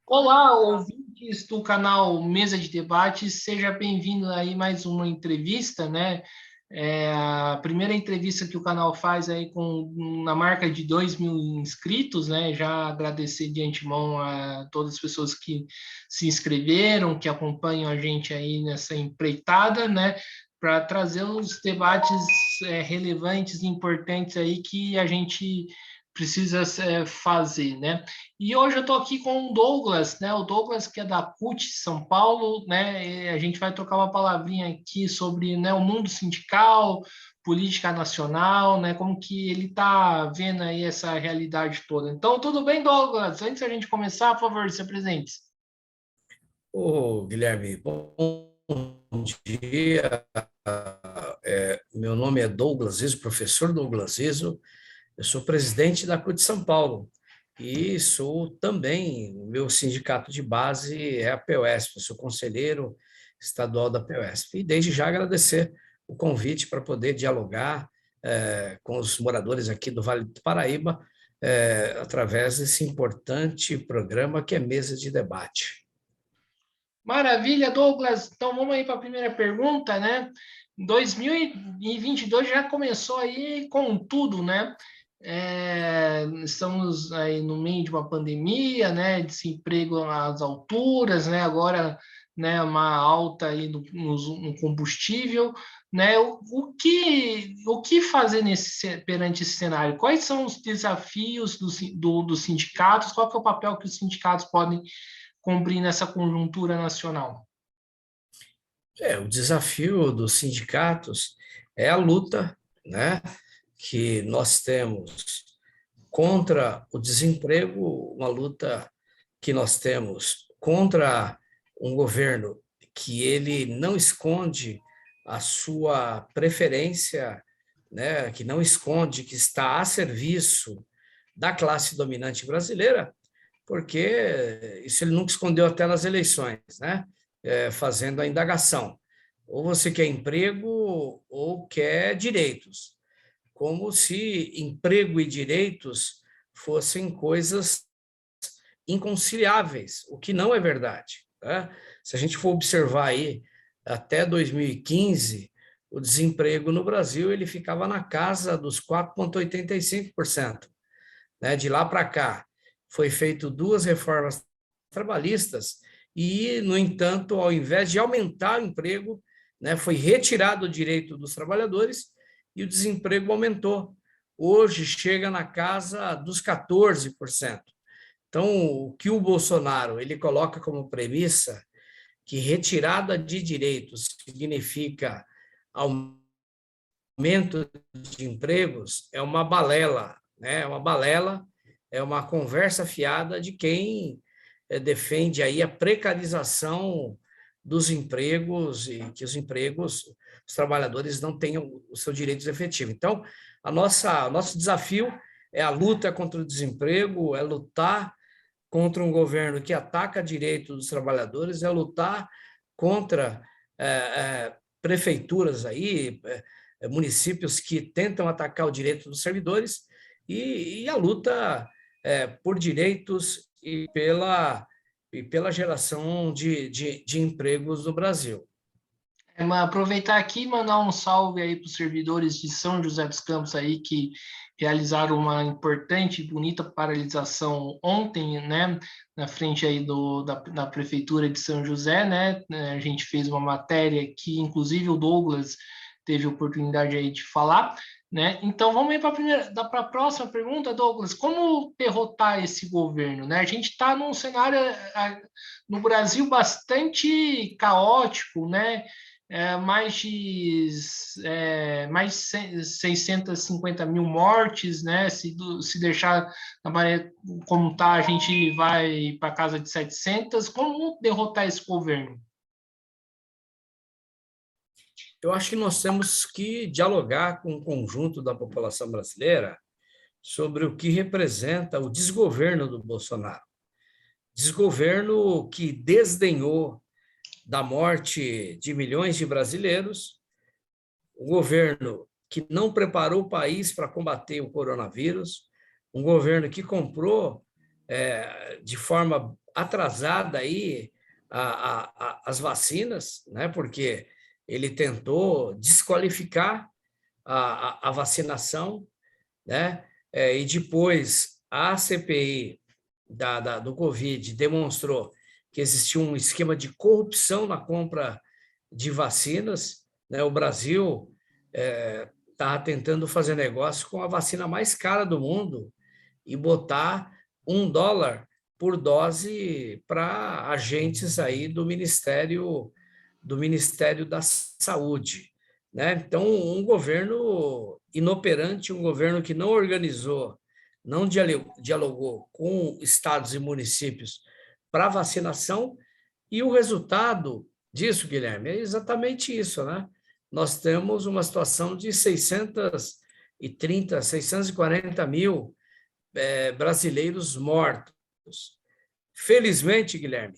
Olá, ouvintes do canal Mesa de Debates, seja bem-vindo aí mais uma entrevista, né? É a primeira entrevista que o canal faz aí na marca de 2.000 inscritos, né? Já agradecer de antemão a todas as pessoas que se inscreveram, que acompanham a gente aí nessa empreitada, né? Para trazer os debates relevantes e importantes aí que a gente precisa fazer, né? E hoje eu estou aqui com o Douglas, né? O Douglas, que é da CUT São Paulo, né? E a gente vai trocar uma palavrinha aqui sobre, né, o mundo sindical, política nacional, né? Como que ele está vendo aí essa realidade toda. Então, tudo bem, Douglas? Antes da gente começar, por favor, se apresente. Ô, Guilherme, bom dia. Meu nome é Douglas Iso, professor Douglas Iso. Eu sou presidente da CUT São Paulo e sou também, o meu sindicato de base é a POSP, eu sou conselheiro estadual da POSP. E desde já agradecer o convite para poder dialogar com os moradores aqui do Vale do Paraíba, através desse importante programa que é Mesa de Debate. Maravilha, Douglas. Então vamos aí para a primeira pergunta, né? 2022 já começou aí com tudo, né? Estamos aí no meio de uma pandemia, né? Desemprego às alturas, né? Agora, né? Uma alta aí no combustível, né? O que fazer perante esse cenário? Quais são os desafios dos sindicatos? Qual que é o papel que os sindicatos podem cumprir nessa conjuntura nacional? O desafio dos sindicatos é a luta, né, que nós temos contra o desemprego, uma luta que nós temos contra um governo que ele não esconde a sua preferência, né, que não esconde que está a serviço da classe dominante brasileira, porque isso ele nunca escondeu até nas eleições, né? Fazendo a indagação. Ou você quer emprego ou quer direitos. Como se emprego e direitos fossem coisas inconciliáveis, o que não é verdade. Tá? Se a gente for observar aí, até 2015, o desemprego no Brasil ele ficava na casa dos 4,85%. Né? De lá para cá, foi feito duas reformas trabalhistas e, no entanto, ao invés de aumentar o emprego, né, foi retirado o direito dos trabalhadores e o desemprego aumentou. Hoje chega na casa dos 14%. Então, o que o Bolsonaro ele coloca como premissa que retirada de direitos significa aumento de empregos é uma balela, né? É uma balela, é uma conversa fiada de quem defende aí a precarização dos empregos e que os empregos, os trabalhadores não tenham os seus direitos efetivos. Então, nosso desafio é a luta contra o desemprego, é lutar contra um governo que ataca direitos dos trabalhadores, é lutar contra prefeituras aí, municípios que tentam atacar o direito dos servidores e a luta por direitos e pela geração de empregos no Brasil. Aproveitar aqui e mandar um salve aí para os servidores de São José dos Campos aí que realizaram uma importante e bonita paralisação ontem, né, na frente aí da prefeitura de São José, né? A gente fez uma matéria que inclusive o Douglas teve a oportunidade aí de falar, né? Então vamos aí para a próxima pergunta, Douglas. Como derrotar esse governo, né? A gente está num cenário no Brasil bastante caótico, né? Mais de 650 mil mortes, né? Se deixar da maneira como está, a gente vai para casa de 700. Como derrotar esse governo? Eu acho que nós temos que dialogar com o conjunto da população brasileira sobre o que representa o desgoverno do Bolsonaro. Desgoverno que desdenhou da morte de milhões de brasileiros, um governo que não preparou o país para combater o coronavírus, um governo que comprou de forma atrasada aí as vacinas, né? Porque ele tentou desqualificar a vacinação, né? E depois a CPI do Covid demonstrou que existia um esquema de corrupção na compra de vacinas, né? O Brasil está tentando fazer negócio com a vacina mais cara do mundo e botar $1 por dose para agentes aí do Ministério da Saúde, né? Então, um governo inoperante, um governo que não organizou, não dialogou com estados e municípios para vacinação, e o resultado disso, Guilherme, é exatamente isso, né? Nós temos uma situação de 640 mil brasileiros mortos. Felizmente, Guilherme,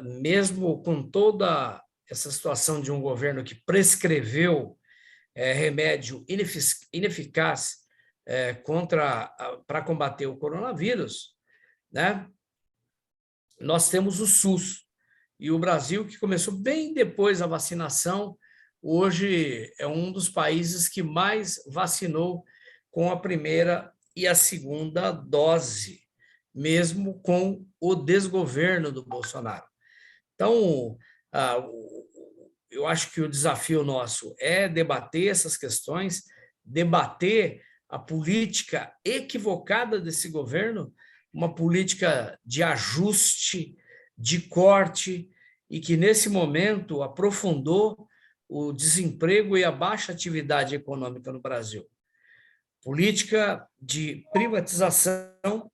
mesmo com toda essa situação de um governo que prescreveu remédio ineficaz para combater o coronavírus, né? Nós temos o SUS. E o Brasil, que começou bem depois da vacinação, hoje é um dos países que mais vacinou com a primeira e a segunda dose, mesmo com o desgoverno do Bolsonaro. Então, eu acho que o desafio nosso é debater essas questões, debater a política equivocada desse governo, uma política de ajuste, de corte, e que, nesse momento, aprofundou o desemprego e a baixa atividade econômica no Brasil. Política de privatização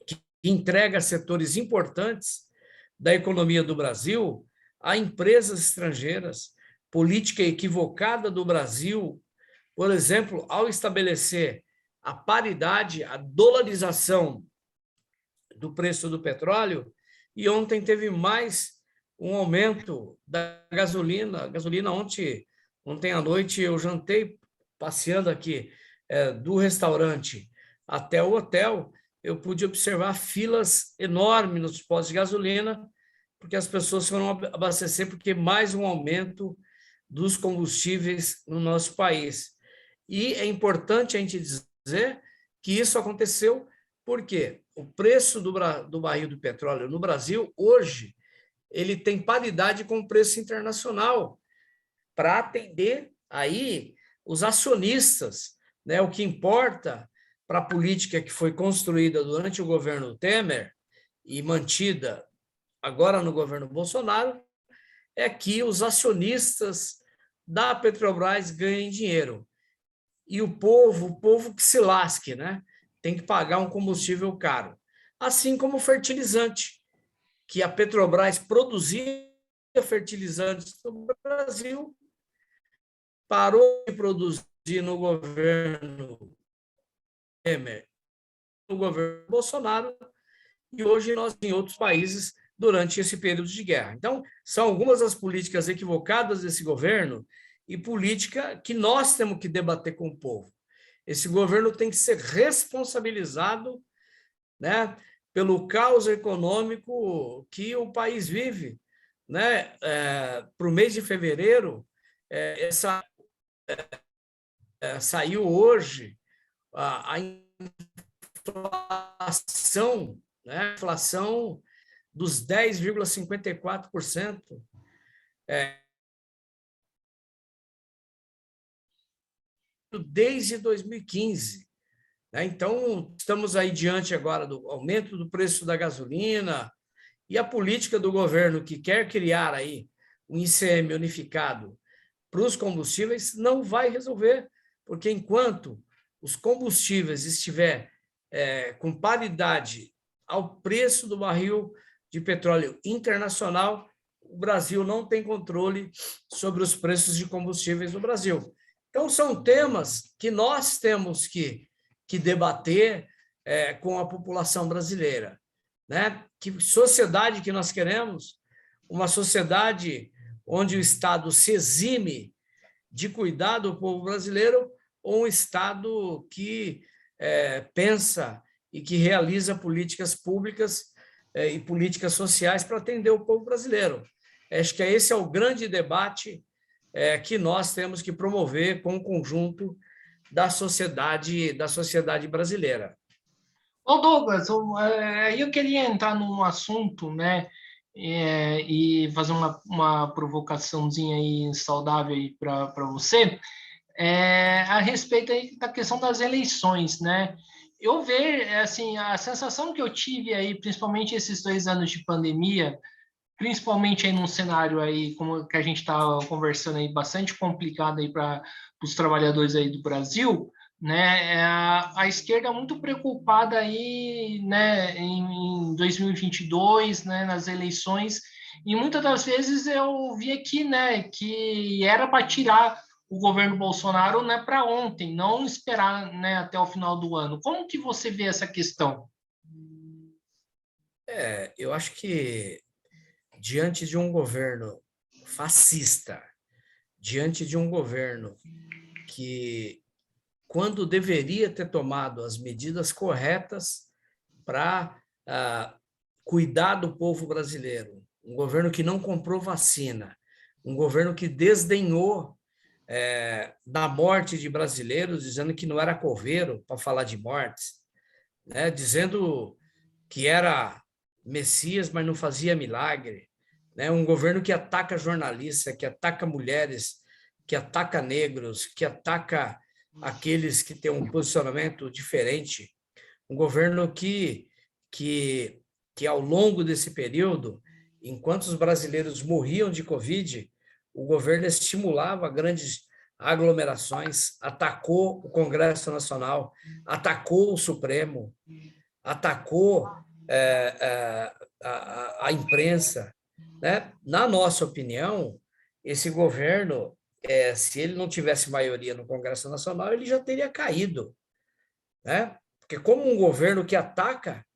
que entrega setores importantes da economia do Brasil a empresas estrangeiras, política equivocada do Brasil, por exemplo, ao estabelecer a paridade, a dolarização do preço do petróleo, e ontem teve mais um aumento da gasolina. A gasolina ontem à noite eu jantei passeando aqui do restaurante até o hotel, eu pude observar filas enormes nos postos de gasolina, porque as pessoas foram abastecer, porque mais um aumento dos combustíveis no nosso país. E é importante a gente dizer que isso aconteceu porque o preço do barril do petróleo no Brasil, hoje, ele tem paridade com o preço internacional para atender aí os acionistas, né? O que importa para a política que foi construída durante o governo Temer e mantida agora no governo Bolsonaro é que os acionistas da Petrobras ganhem dinheiro. E o povo que se lasque, né? Tem que pagar um combustível caro. Assim como o fertilizante, que a Petrobras produzia fertilizantes no Brasil, parou de produzir no governo Temer, no governo Bolsonaro, e hoje nós em outros países durante esse período de guerra. Então, são algumas das políticas equivocadas desse governo e política que nós temos que debater com o povo. Esse governo tem que ser responsabilizado, né, pelo caos econômico que o país vive, né? Para o mês de fevereiro, saiu hoje a inflação, né? A inflação dos 10,54%. Desde 2015. Então, estamos aí diante agora do aumento do preço da gasolina e a política do governo que quer criar aí um ICM unificado para os combustíveis não vai resolver, porque enquanto os combustíveis estiver com paridade ao preço do barril de petróleo internacional, o Brasil não tem controle sobre os preços de combustíveis no Brasil. Então, são temas que nós temos que debater com a população brasileira, né? Que sociedade que nós queremos? Uma sociedade onde o Estado se exime de cuidar do povo brasileiro, ou um Estado que pensa e que realiza políticas públicas e políticas sociais para atender o povo brasileiro. Acho que esse é o grande debate que nós temos que promover com o conjunto da sociedade brasileira. Ô Douglas, eu queria entrar num assunto, né, e fazer uma provocaçãozinha aí saudável para você, a respeito aí da questão das eleições, né? Eu vejo, assim, a sensação que eu tive aí, principalmente esses 2 anos de pandemia, principalmente aí num cenário aí, como que a gente está conversando aí, bastante complicado aí para os trabalhadores aí do Brasil, né? A esquerda é muito preocupada aí, né, em 2022, né, nas eleições, e muitas das vezes eu vi aqui, né, que era para tirar o governo Bolsonaro, né, para ontem, não esperar, né, até o final do ano. Como que você vê essa questão? Eu acho que diante de um governo fascista, diante de um governo que, quando deveria ter tomado as medidas corretas para cuidar do povo brasileiro, um governo que não comprou vacina, um governo que desdenhou da morte de brasileiros, dizendo que não era coveiro para falar de mortes, né? Dizendo que era Messias, mas não fazia milagre, né? Um governo que ataca jornalistas, que ataca mulheres, que ataca negros, que ataca aqueles que têm um posicionamento diferente, um governo que ao longo desse período, enquanto os brasileiros morriam de Covid, o governo estimulava grandes aglomerações, atacou o Congresso Nacional, atacou o Supremo, atacou a imprensa, né? Na nossa opinião, esse governo, se ele não tivesse maioria no Congresso Nacional, ele já teria caído, né? Porque como um governo que ataca,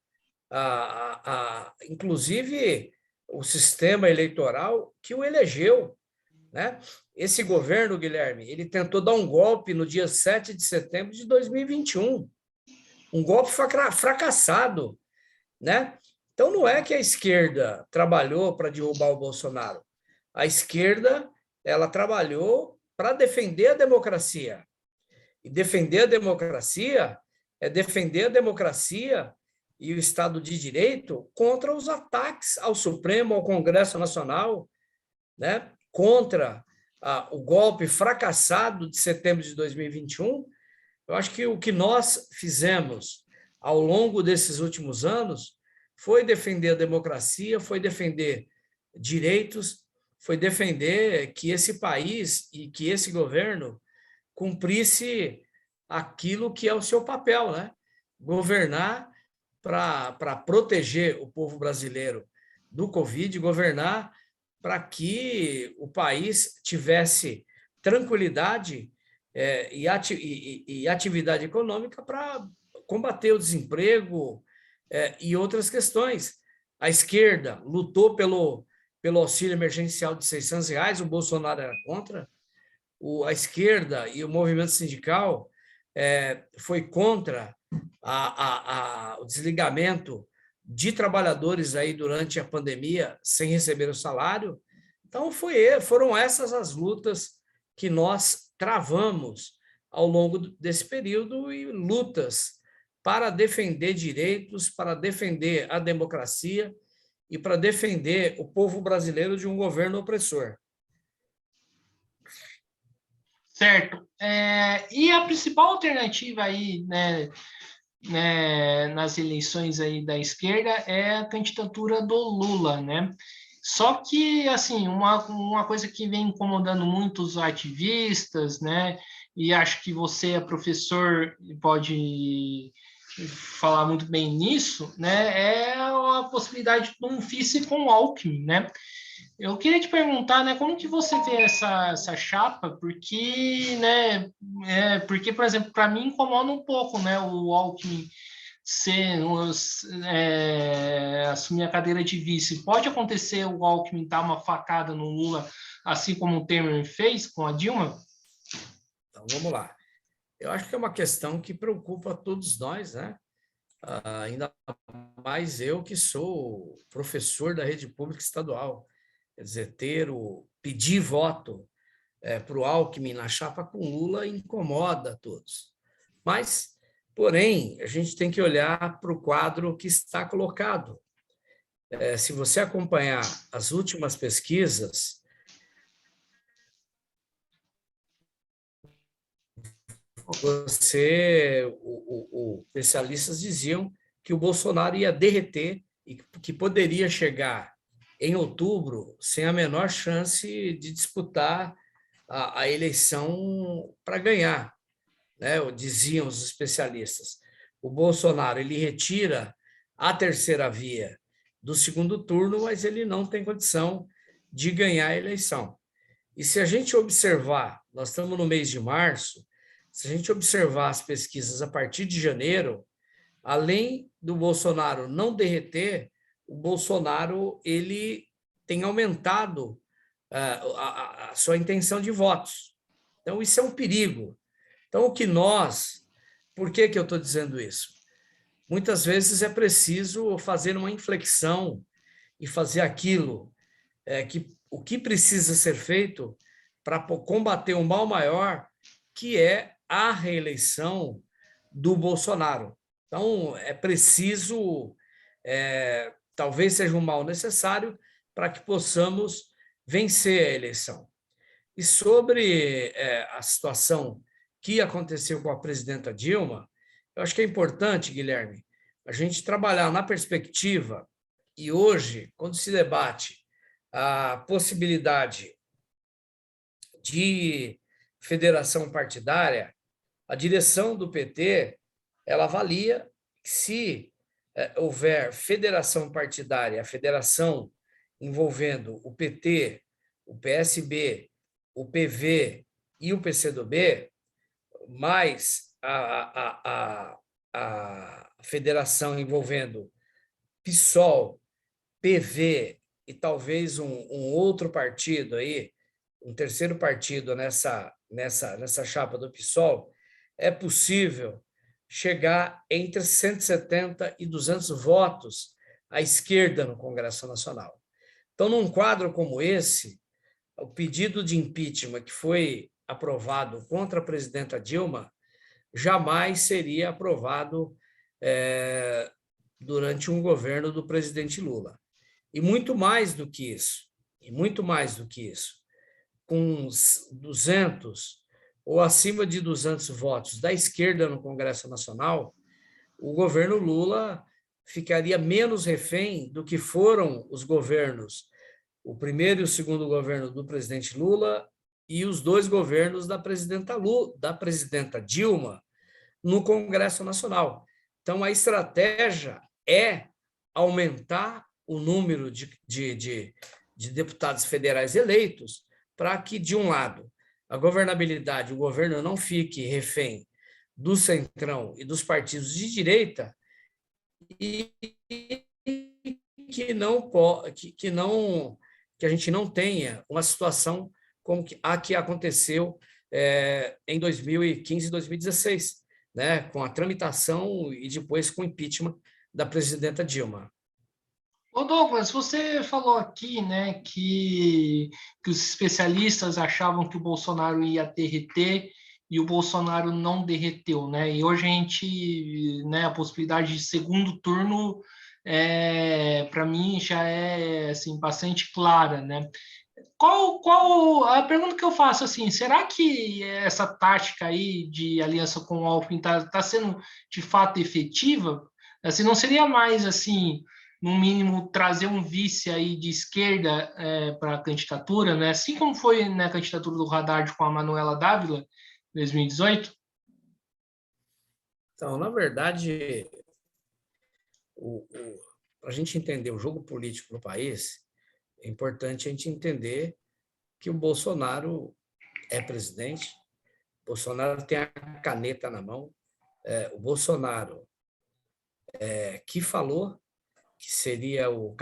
inclusive, o sistema eleitoral que o elegeu, né? Esse governo, Guilherme, ele tentou dar um golpe no dia 7 de setembro de 2021, um golpe fracassado, né? Então, não é que a esquerda trabalhou para derrubar o Bolsonaro. A esquerda, ela trabalhou para defender a democracia. E defender a democracia é defender a democracia e o Estado de Direito contra os ataques ao Supremo, ao Congresso Nacional, né? Contra o golpe fracassado de setembro de 2021. Eu acho que o que nós fizemos ao longo desses últimos anos foi defender a democracia, foi defender direitos, foi defender que esse país e que esse governo cumprisse aquilo que é o seu papel, né? Governar para proteger o povo brasileiro do Covid, governar para que o país tivesse tranquilidade e atividade econômica para combater o desemprego e outras questões. A esquerda lutou pelo auxílio emergencial de R$ 600, o Bolsonaro era contra. A esquerda e o movimento sindical foi contra o desligamento de trabalhadores aí durante a pandemia sem receber o salário. Então, foram essas as lutas que nós travamos ao longo desse período, e lutas para defender direitos, para defender a democracia e para defender o povo brasileiro de um governo opressor. Certo. E a principal alternativa aí, né, nas eleições aí da esquerda é a candidatura do Lula, né? Só que, assim, uma coisa que vem incomodando muito os ativistas, né? E acho que você é professor e pode falar muito bem nisso, né? É a possibilidade de um vice com o Alckmin, né? Eu queria te perguntar, né, como que você vê essa chapa? Porque, né, porque, por exemplo, para mim incomoda um pouco, né, o Alckmin assumir a cadeira de vice. Pode acontecer o Alckmin dar uma facada no Lula, assim como o Temer fez com a Dilma? Então, vamos lá. Eu acho que é uma questão que preocupa todos nós, né? ainda mais eu que sou professor da rede pública estadual. Quer dizer, pedir voto para o Alckmin na chapa com Lula incomoda a todos. Mas, porém, a gente tem que olhar para o quadro que está colocado. Se você acompanhar as últimas pesquisas, especialistas diziam que o Bolsonaro ia derreter e que poderia chegar em outubro sem a menor chance de disputar a eleição para ganhar, né? Diziam os especialistas. O Bolsonaro ele retira a terceira via do segundo turno, mas ele não tem condição de ganhar a eleição. E se a gente observar, nós estamos no mês de março, se a gente observar as pesquisas a partir de janeiro, além do Bolsonaro não derreter, o Bolsonaro ele tem aumentado a sua intenção de votos. Então, isso é um perigo. Então, por que eu estou dizendo isso? Muitas vezes é preciso fazer uma inflexão e fazer aquilo o que precisa ser feito para combater um mal maior, que é a reeleição do Bolsonaro. Então, é preciso, talvez seja um mal necessário para que possamos vencer a eleição. E sobre a situação que aconteceu com a presidenta Dilma, eu acho que é importante, Guilherme, a gente trabalhar na perspectiva, e hoje, quando se debate a possibilidade de federação partidária, a direção do PT ela avalia que se houver federação partidária, a federação envolvendo o PT, o PSB, o PV e o PCdoB, mais a federação envolvendo PSOL, PV e talvez um outro partido aí, um terceiro partido nessa chapa do PSOL, é possível chegar entre 170 e 200 votos à esquerda no Congresso Nacional. Então, num quadro como esse, o pedido de impeachment que foi aprovado contra a presidenta Dilma jamais seria aprovado durante um governo do presidente Lula. E muito mais do que isso, com 200 ou acima de 200 votos da esquerda no Congresso Nacional, o governo Lula ficaria menos refém do que foram os governos, o primeiro e o segundo governo do presidente Lula e os dois governos da presidenta Dilma no Congresso Nacional. Então, a estratégia é aumentar o número de deputados federais eleitos para que, de um lado, a governabilidade, o governo não fique refém do centrão e dos partidos de direita e que a gente não tenha uma situação como a que aconteceu em 2015 e 2016, né, com a tramitação e depois com o impeachment da presidenta Dilma. Ô Douglas, você falou aqui, né, que os especialistas achavam que o Bolsonaro ia derreter e o Bolsonaro não derreteu, né? E hoje a gente, né, a possibilidade de segundo turno, para mim já é assim bastante clara, né? Qual a pergunta que eu faço assim? Será que essa tática aí de aliança com o Alckmin está sendo de fato efetiva? Assim, não seria mais assim, no mínimo, trazer um vice aí de esquerda para a candidatura, né? Assim como foi na candidatura do Haddad com a Manuela Dávila, em 2018? Então, na verdade, para a gente entender o jogo político no país, é importante a gente entender que o Bolsonaro é presidente, o Bolsonaro tem a caneta na mão, o Bolsonaro que falou que seria o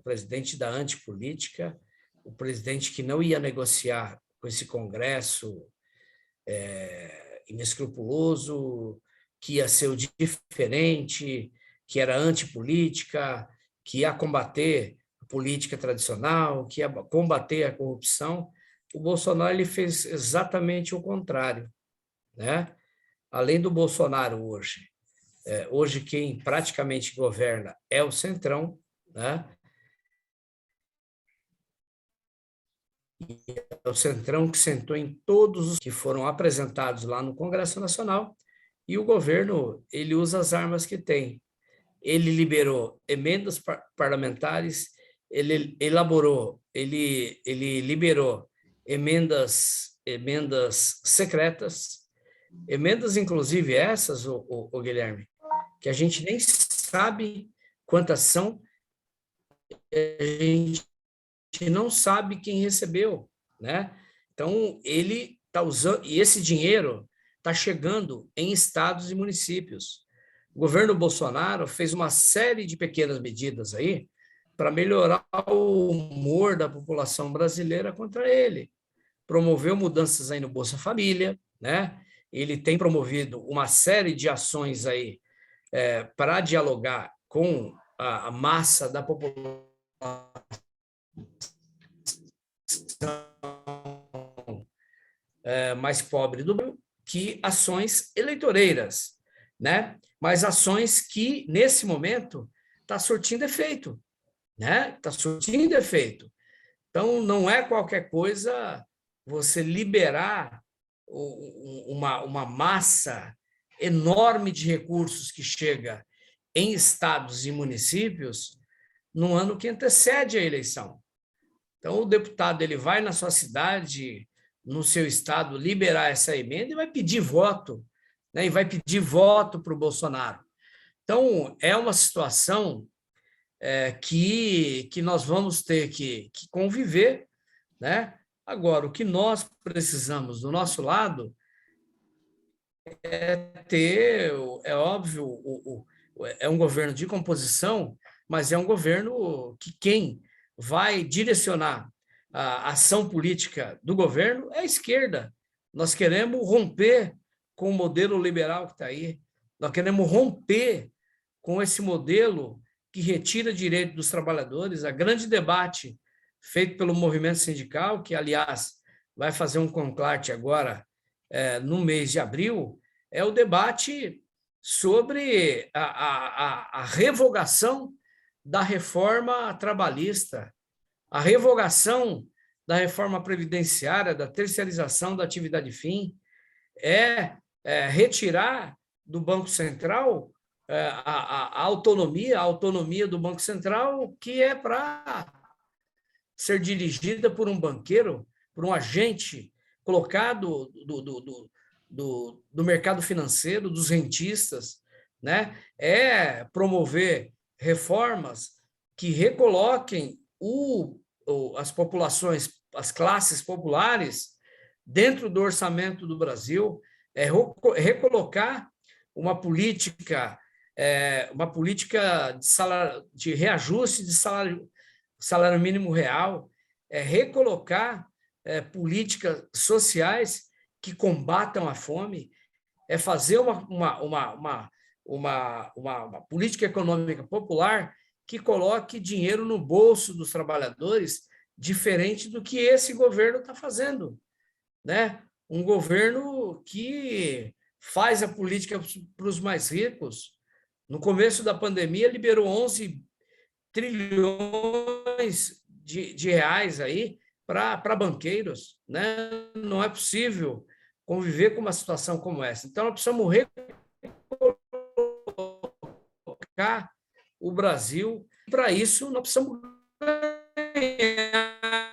presidente da antipolítica, o presidente que não ia negociar com esse Congresso inescrupuloso, que ia ser o diferente, que era antipolítica, que ia combater a política tradicional, que ia combater a corrupção. O Bolsonaro ele fez exatamente o contrário, né? Além do Bolsonaro hoje quem praticamente governa é o Centrão, né? É o Centrão que sentou em todos os que foram apresentados lá no Congresso Nacional, e o governo ele usa as armas que tem. Ele liberou emendas parlamentares, ele liberou emendas secretas, emendas inclusive essas, o Guilherme, que a gente nem sabe quantas são, a gente não sabe quem recebeu, né? Então, ele está usando, e esse dinheiro está chegando em estados e municípios. O governo Bolsonaro fez uma série de pequenas medidas aí para melhorar o humor da população brasileira contra ele. Promoveu mudanças aí no Bolsa Família, né? Ele tem promovido uma série de ações aí para dialogar com a massa da população mais pobre do Brasil, que ações eleitoreiras, né? Mas ações que, nesse momento, está surtindo efeito, né? Está surtindo efeito. Então, não é qualquer coisa você liberar uma massa enorme de recursos que chega em estados e municípios no ano que antecede a eleição. Então, o deputado ele vai na sua cidade, no seu estado, liberar essa emenda e vai pedir voto, né? E vai pedir voto para o Bolsonaro. Então, é uma situação que nós vamos ter que conviver, né? Agora, o que nós precisamos do nosso lado é ter, é óbvio, é um governo de composição, mas é um governo que quem vai direcionar a ação política do governo é a esquerda. Nós queremos romper com o modelo liberal que está aí, nós queremos romper com esse modelo que retira direito dos trabalhadores. A grande debate feito pelo movimento sindical, que, aliás, vai fazer um conclave agora no mês de abril, é o debate sobre a revogação da reforma trabalhista, a revogação da reforma previdenciária, da terceirização da atividade fim, retirar do Banco Central a autonomia do Banco Central, que é para ser dirigida por um banqueiro, por um agente colocado do mercado financeiro, dos rentistas, né? É promover reformas que recoloquem as populações, as classes populares dentro do orçamento do Brasil, recolocar uma política de reajuste de salário mínimo real, recolocar políticas sociais que combatam a fome, fazer uma política econômica popular que coloque dinheiro no bolso dos trabalhadores, diferente do que esse governo está fazendo, né? Um governo que faz a política para os mais ricos. No começo da pandemia, liberou 11 trilhões de reais aí para banqueiros, né? Não é possível conviver com uma situação como essa. Então, nós precisamos recolocar o Brasil. Para isso, nós precisamos ganhar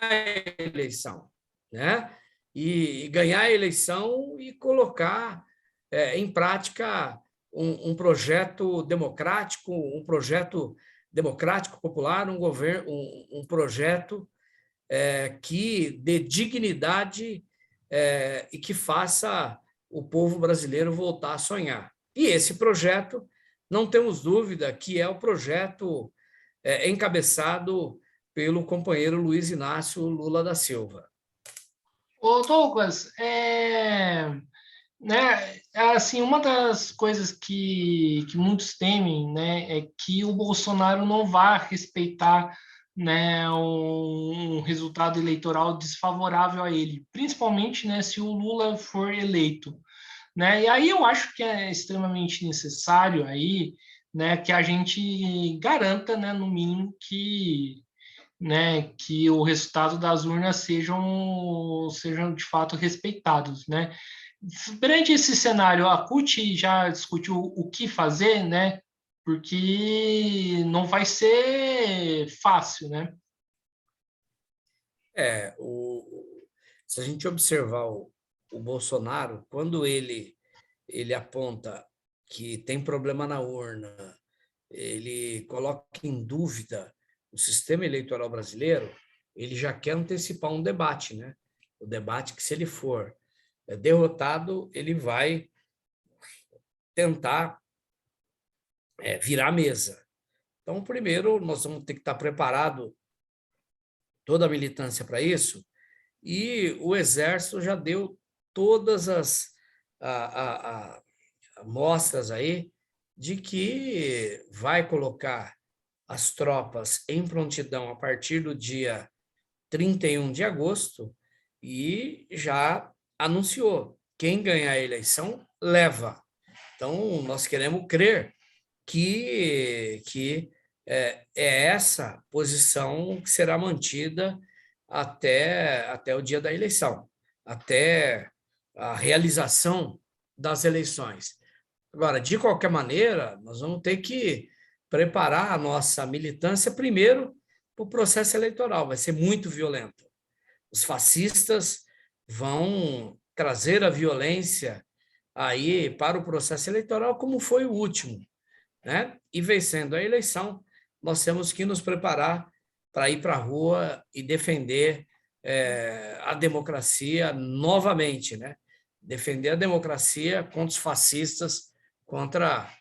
a eleição, né? E ganhar a eleição e colocar em prática um projeto democrático, popular, um projeto que dê dignidade e que faça o povo brasileiro voltar a sonhar. E esse projeto, não temos dúvida, que é o projeto encabeçado pelo companheiro Luiz Inácio Lula da Silva. Ô, Douglas, né, assim, uma das coisas que muitos temem, né, é que o Bolsonaro não vá respeitar, né, um resultado eleitoral desfavorável a ele, principalmente, né, se o Lula for eleito, né? E aí eu acho que é extremamente necessário aí, né, que a gente garanta, né, no mínimo que o resultado das urnas sejam de fato respeitados, né? Perante esse cenário, a CUT já discutiu o que fazer, né? Porque não vai ser fácil, né? É, se a gente observar o Bolsonaro, quando ele aponta que tem problema na urna, ele coloca em dúvida o sistema eleitoral brasileiro, ele já quer antecipar um debate, né? O debate que, se ele for derrotado, ele vai tentar virar a mesa. Então, primeiro, nós vamos ter que estar preparado toda a militância para isso, e o Exército já deu todas as mostras aí de que vai colocar as tropas em prontidão a partir do dia 31 de agosto e já anunciou: quem ganhar a eleição leva. Então, nós queremos crer que é essa posição que será mantida até o dia da eleição, até a realização das eleições. Agora, de qualquer maneira, nós vamos ter que preparar a nossa militância primeiro para o processo eleitoral. Vai ser muito violento. Os fascistas vão trazer a violência aí para o processo eleitoral, como foi o último, né? E vencendo a eleição, nós temos que nos preparar para ir para a rua e defender a democracia novamente, né? Defender a democracia contra os fascistas, contra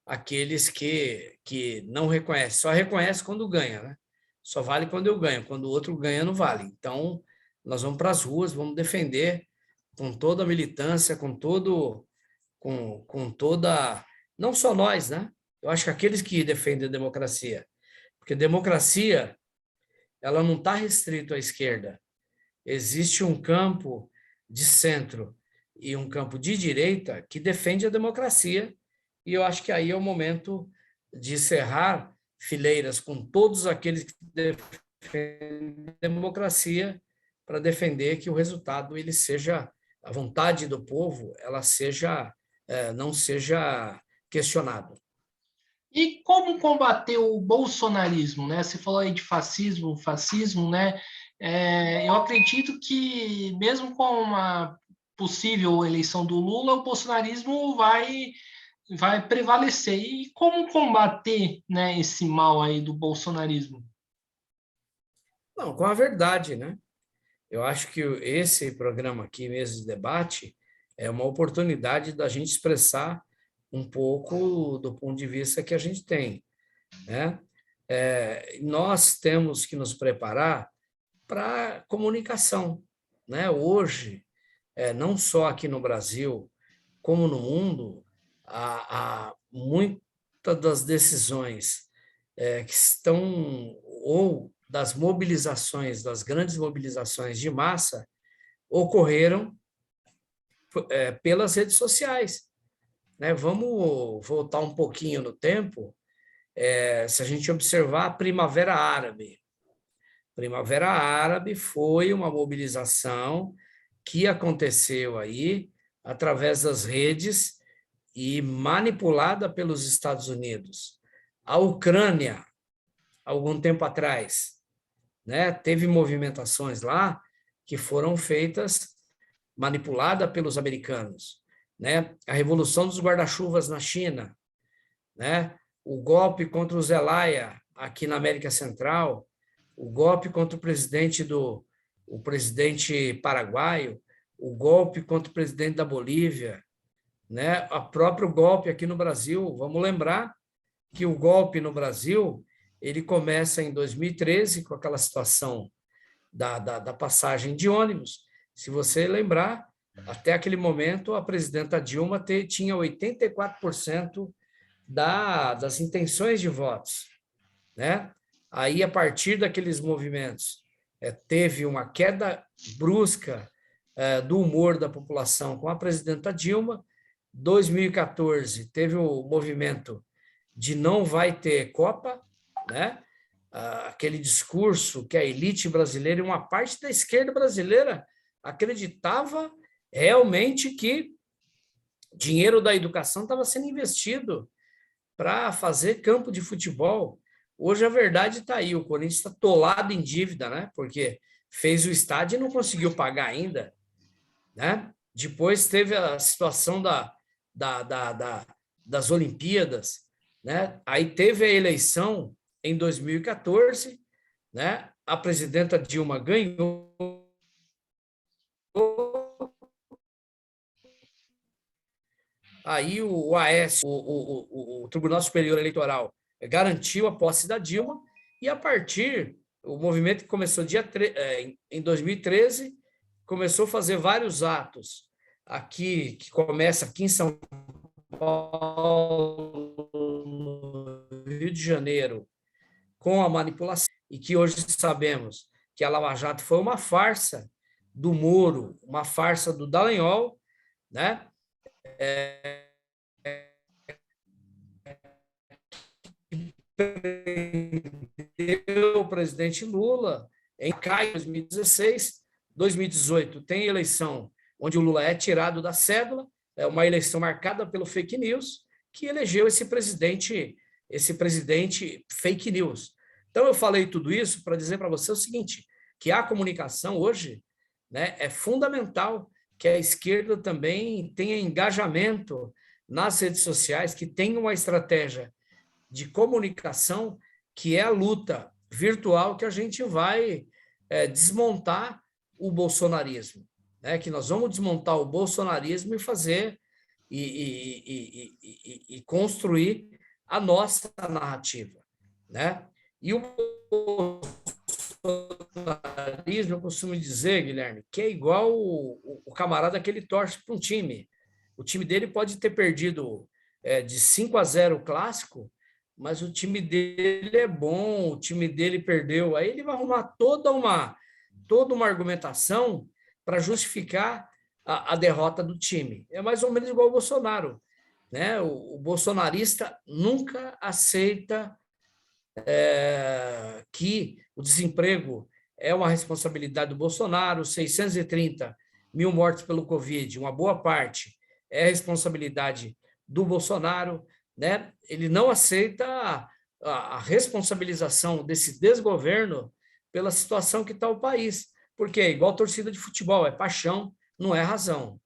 aqueles que não reconhecem. Só reconhece quando ganha, né? Só vale quando eu ganho, quando o outro ganha não vale. Então, nós vamos para as ruas, vamos defender com toda a militância, com toda, não só nós, né? Eu acho que aqueles que defendem a democracia, porque democracia, ela não está restrito à esquerda. Existe um campo de centro e um campo de direita que defende a democracia, e eu acho que aí é o momento de cerrar fileiras com todos aqueles que defendem a democracia, para defender que o resultado ele seja, a vontade do povo, ela seja não seja questionado. E como combater o bolsonarismo, né? Você falou aí de fascismo, né? Eu acredito que mesmo com uma possível eleição do Lula, o bolsonarismo vai prevalecer. E como combater, né, esse mal aí do bolsonarismo? Não, com a verdade, né? Eu acho que esse programa aqui, Mesa de Debate, é uma oportunidade da gente expressar um pouco do ponto de vista que a gente tem, né? Nós temos que nos preparar para comunicação, né? Hoje, não só aqui no Brasil, como no mundo, há muitas das decisões que estão, ou das mobilizações, das grandes mobilizações de massa, ocorreram pelas redes sociais, né? Vamos voltar um pouquinho no tempo. Se a gente observar a Primavera Árabe, Primavera Árabe foi uma mobilização que aconteceu aí através das redes e manipulada pelos Estados Unidos. A Ucrânia, algum tempo atrás, né, teve movimentações lá que foram feitas, manipulada pelos americanos, né? A Revolução dos Guarda-Chuvas na China, né? O golpe contra o Zelaya aqui na América Central, o golpe contra o presidente paraguaio, o golpe contra o presidente da Bolívia, né? O próprio golpe aqui no Brasil. Vamos lembrar que o golpe no Brasil ele começa em 2013 com aquela situação da passagem de ônibus. Se você lembrar, Até aquele momento, a presidenta Dilma tinha 84% das intenções de votos, né? Aí, a partir daqueles movimentos, teve uma queda brusca do humor da população com a presidenta Dilma. 2014, teve o movimento de não vai ter Copa, né? Aquele discurso que a elite brasileira e uma parte da esquerda brasileira acreditava realmente que dinheiro da educação estava sendo investido para fazer campo de futebol. Hoje a verdade está aí, o Corinthians está atolado em dívida, né? Porque fez o estádio e não conseguiu pagar ainda, né? Depois teve a situação das Olimpíadas, né? Aí teve a eleição em 2014, né? A presidenta Dilma ganhou. Aí o AS, o Tribunal Superior Eleitoral, garantiu a posse da Dilma, e a partir, o movimento que começou em 2013, começou a fazer vários atos aqui, que começa aqui em São Paulo, no Rio de Janeiro, com a manipulação, e que hoje sabemos que a Lava Jato foi uma farsa do Moro, uma farsa do Dallagnol, né? O presidente Lula em maio de 2016, 2018 tem eleição onde o Lula é tirado da cédula, é uma eleição marcada pelo fake news, que elegeu esse presidente fake news. Então eu falei tudo isso para dizer para você o seguinte, que a comunicação hoje, né, é fundamental que a esquerda também tenha engajamento nas redes sociais, que tenha uma estratégia de comunicação, que é a luta virtual que a gente vai desmontar o bolsonarismo, né? Que nós vamos desmontar o bolsonarismo e fazer e construir a nossa narrativa, né? E o bolsonarismo, eu costumo dizer, Guilherme, que é igual o camarada que ele torce para um time. O time dele pode ter perdido de 5-0 o clássico, mas o time dele é bom, o time dele perdeu. Aí ele vai arrumar toda uma argumentação para justificar a derrota do time. É mais ou menos igual o Bolsonaro, né? O bolsonarista nunca aceita que o desemprego é uma responsabilidade do Bolsonaro, 630 mil mortes pelo Covid, uma boa parte é responsabilidade do Bolsonaro, né? Ele não aceita a responsabilização desse desgoverno pela situação que está o país, porque é igual torcida de futebol, é paixão, não é razão.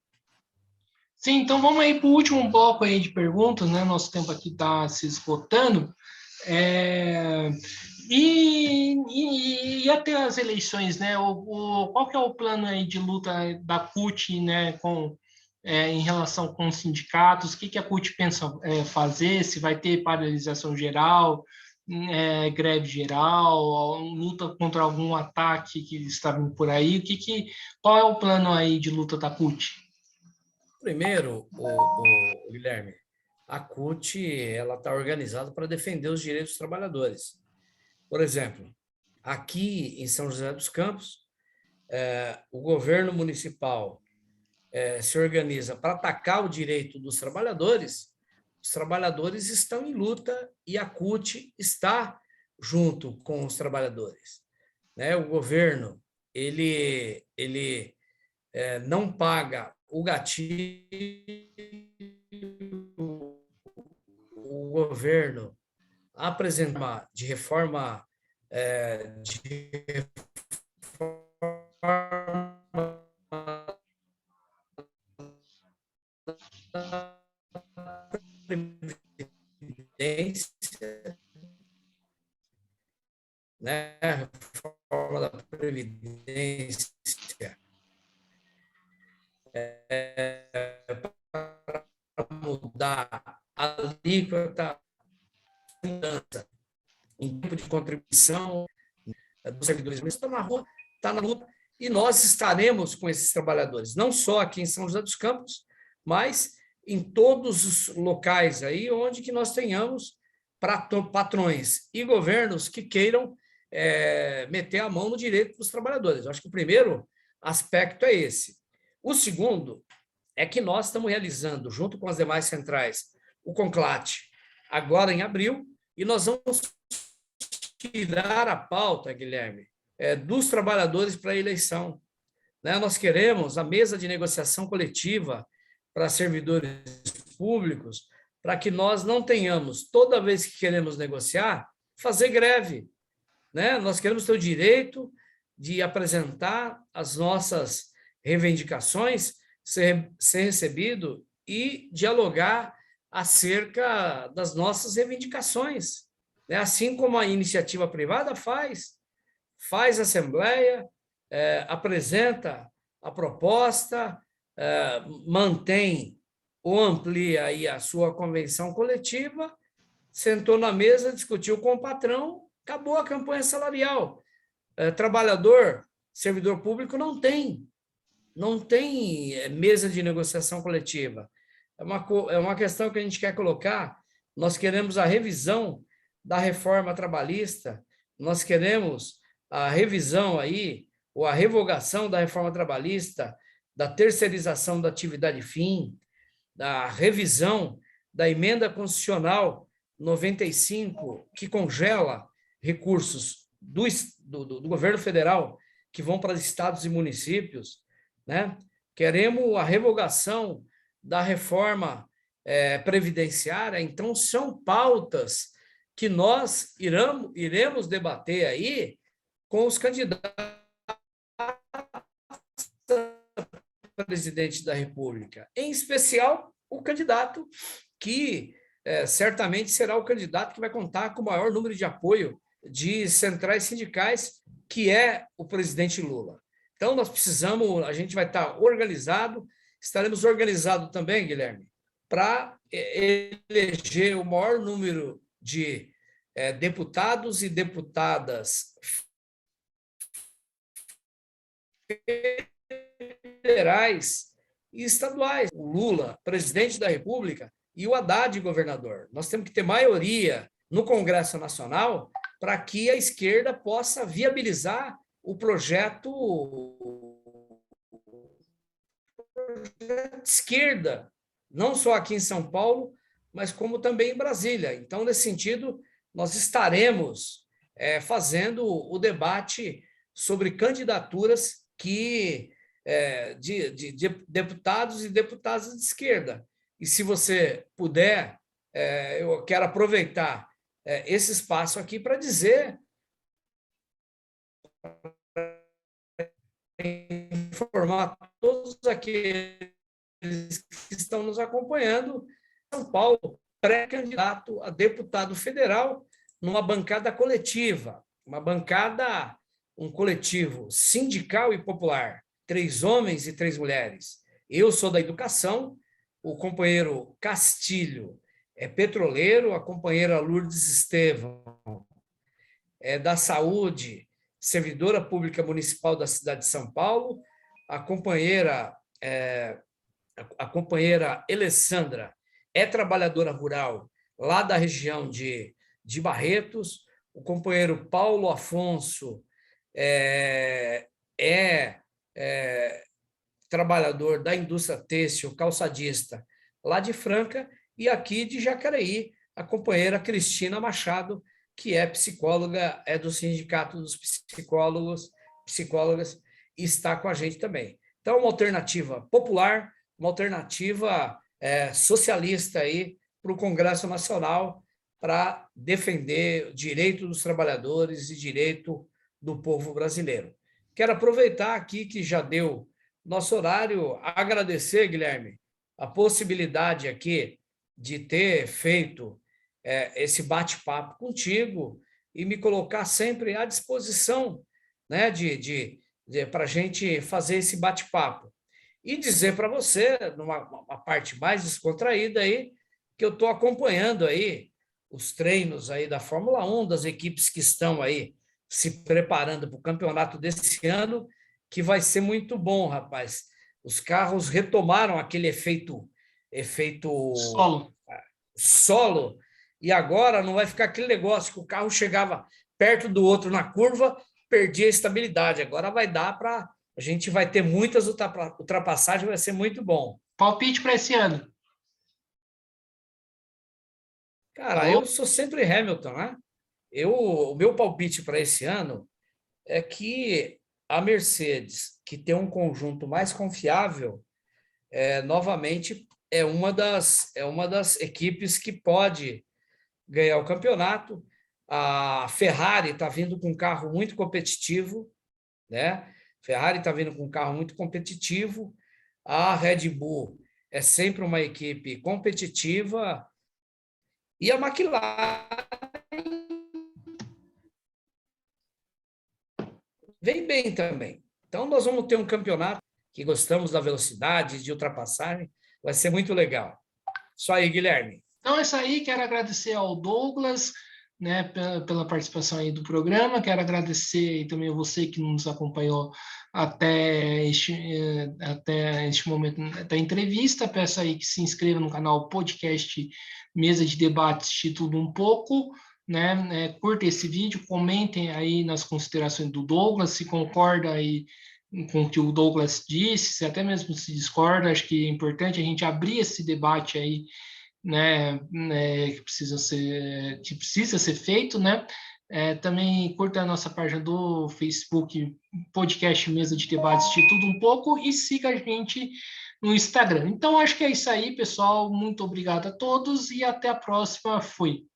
Sim, então vamos aí para o último bloco aí de perguntas, né? Nosso tempo aqui está se esgotando. E até as eleições, né? Qual que é o plano aí de luta da CUT, né? Em relação com os sindicatos? O que a CUT pensa fazer? Se vai ter paralisação geral, greve geral, luta contra algum ataque que está vindo por aí? Qual é o plano aí de luta da CUT? Primeiro, o Guilherme, a CUT ela está organizada para defender os direitos dos trabalhadores. Por exemplo, aqui em São José dos Campos, o governo municipal se organiza para atacar o direito dos trabalhadores. Os trabalhadores estão em luta e a CUT está junto com os trabalhadores, né? O governo ele não paga o gatilho, o governo apresenta de reforma previdência, né? Reforma da previdência para mudar a alíquota, mudança em tempo de contribuição dos servidores, mas está na rua, está na luta, e nós estaremos com esses trabalhadores, não só aqui em São José dos Campos, mas em todos os locais aí onde que nós tenhamos patrões e governos que queiram meter a mão no direito dos trabalhadores. Eu acho que o primeiro aspecto é esse. O segundo é que nós estamos realizando, junto com as demais centrais, o Conclate, agora em abril, e nós vamos tirar a pauta, Guilherme, dos trabalhadores para a eleição. Né? Nós queremos a mesa de negociação coletiva para servidores públicos, para que nós não tenhamos, toda vez que queremos negociar, fazer greve. Né? Nós queremos ter o direito de apresentar as nossas reivindicações, ser recebido e dialogar acerca das nossas reivindicações. Né? Assim como a iniciativa privada faz assembleia, apresenta a proposta, mantém ou amplia aí a sua convenção coletiva, sentou na mesa, discutiu com o patrão, acabou a campanha salarial. Trabalhador, servidor público não tem mesa de negociação coletiva. É uma questão que a gente quer colocar. Nós queremos a revisão da reforma trabalhista, nós queremos a revisão aí, ou a revogação da reforma trabalhista, da terceirização da atividade fim, da revisão da emenda constitucional 95, que congela recursos do governo federal que vão para estados e municípios, né? Queremos a revogação da reforma previdenciária. Então, são pautas que nós iremos debater aí com os candidatos a presidente da República, em especial o candidato que certamente será o candidato que vai contar com o maior número de apoio de centrais sindicais, que é o presidente Lula. Então, a gente vai estar organizado, estaremos organizados também, Guilherme, para eleger o maior número de deputados e deputadas federais e estaduais. O Lula, presidente da República, e o Haddad, governador. Nós temos que ter maioria no Congresso Nacional para que a esquerda possa viabilizar o projeto de esquerda, não só aqui em São Paulo, mas como também em Brasília. Então, nesse sentido, nós estaremos fazendo o debate sobre candidaturas de deputados e deputadas de esquerda. E se você puder, eu quero aproveitar esse espaço aqui para dizer, informar todos aqueles que estão nos acompanhando, São Paulo, pré-candidato a deputado federal numa bancada coletiva, um coletivo sindical e popular, 3 homens e 3 mulheres. Eu sou da educação, o companheiro Castilho é petroleiro, a companheira Lourdes Estevão é da saúde, servidora pública municipal da cidade de São Paulo, a companheira Alessandra é trabalhadora rural lá da região de Barretos, o companheiro Paulo Afonso é trabalhador da indústria têxtil, calçadista, lá de Franca, e aqui de Jacareí, a companheira Cristina Machado, que é psicóloga, é do Sindicato dos Psicólogas, e está com a gente também. Então, uma alternativa popular, uma alternativa socialista aí para o Congresso Nacional, para defender o direito dos trabalhadores e direito do povo brasileiro. Quero aproveitar aqui que já deu nosso horário, agradecer, Guilherme, a possibilidade aqui de ter feito esse bate-papo contigo e me colocar sempre à disposição, né, para a gente fazer esse bate-papo. E dizer para você, numa parte mais descontraída aí, que eu estou acompanhando aí os treinos aí da Fórmula 1, das equipes que estão aí se preparando para o campeonato desse ano, que vai ser muito bom, rapaz. Os carros retomaram aquele efeito solo, e agora não vai ficar aquele negócio que o carro chegava perto do outro na curva, perdia a estabilidade. Agora vai dar para... A gente vai ter muitas ultrapassagens, vai ser muito bom. Palpite para esse ano? Cara, eu sou sempre Hamilton, né? O meu palpite para esse ano é que a Mercedes, que tem um conjunto mais confiável, novamente é uma das equipes que pode ganhar o campeonato. A Ferrari está vindo com um carro muito competitivo, né? Ferrari está vindo com um carro muito competitivo. A Red Bull é sempre uma equipe competitiva e a McLaren vem bem também. Então nós vamos ter um campeonato que gostamos da velocidade, de ultrapassagem, vai ser muito legal. Isso aí, Guilherme. Então é isso aí, quero agradecer ao Douglas, né, pela participação aí do programa, quero agradecer também a você que nos acompanhou até este momento da entrevista. Peço aí que se inscreva no canal podcast Mesa de Debates de Tudo Um Pouco, né, curta esse vídeo, comentem aí nas considerações do Douglas, se concorda aí com o que o Douglas disse, se até mesmo se discorda. Acho que é importante a gente abrir esse debate aí, né, que precisa ser feito, né? Também curta a nossa página do Facebook, podcast Mesa de Debates de Tudo Um Pouco, e siga a gente no Instagram. Então, acho que é isso aí, pessoal. Muito obrigado a todos e até a próxima. Fui.